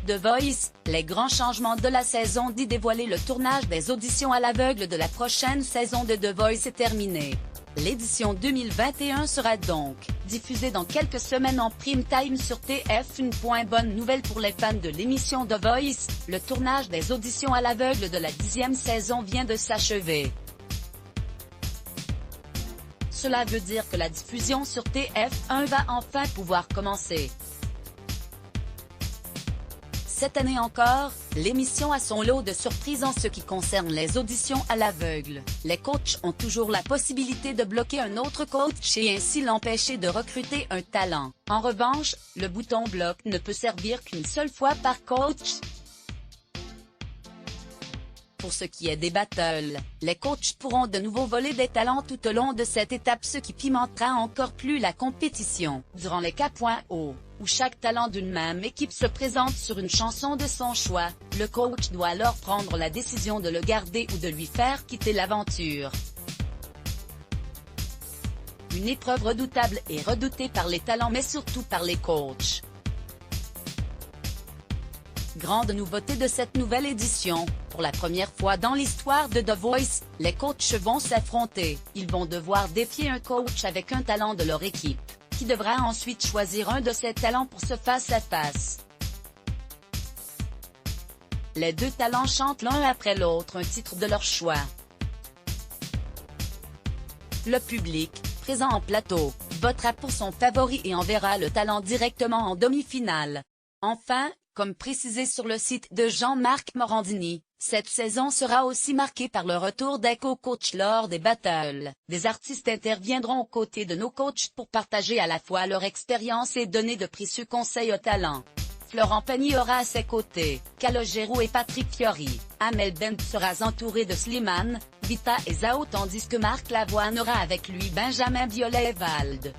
The Voice, les grands changements de la saison dit dévoiler le tournage des auditions à l'aveugle de la prochaine saison de The Voice est terminé. L'édition 2021 sera donc diffusée dans quelques semaines en prime time sur TF1. Bonne nouvelle pour les fans de l'émission The Voice, le tournage des auditions à l'aveugle de la 10e saison vient de s'achever. Cela veut dire que la diffusion sur TF1 va enfin pouvoir commencer. Cette année encore, l'émission a son lot de surprises en ce qui concerne les auditions à l'aveugle. Les coachs ont toujours la possibilité de bloquer un autre coach et ainsi l'empêcher de recruter un talent. En revanche, le bouton bloc ne peut servir qu'une seule fois par coach. Pour ce qui est des battles, les coachs pourront de nouveau voler des talents tout au long de cette étape, ce qui pimentera encore plus la compétition. Durant les K.O, où chaque talent d'une même équipe se présente sur une chanson de son choix, le coach doit alors prendre la décision de le garder ou de lui faire quitter l'aventure. Une épreuve redoutable et redoutée par les talents mais surtout par les coachs. Grande nouveauté de cette nouvelle édition, pour la première fois dans l'histoire de The Voice, les coachs vont s'affronter. Ils vont devoir défier un coach avec un talent de leur équipe, qui devra ensuite choisir un de ses talents pour ce face-à-face. Les deux talents chantent l'un après l'autre un titre de leur choix. Le public, présent en plateau, votera pour son favori et enverra le talent directement en demi-finale. Enfin, comme précisé sur le site de Jean-Marc Morandini, cette saison sera aussi marquée par le retour des co-coachs lors des battles. Des artistes interviendront aux côtés de nos coachs pour partager à la fois leur expérience et donner de précieux conseils aux talents. Florent Pagny aura à ses côtés Calogero et Patrick Fiori. Amel Bent sera entouré de Slimane, Vita et Zao tandis que Marc Lavoine aura avec lui Benjamin Biolay et Vald.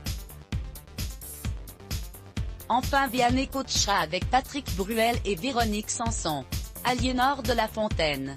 Enfin Vianney coachera avec Patrick Bruel et Véronique Sanson. Aliénor de la Fontaine.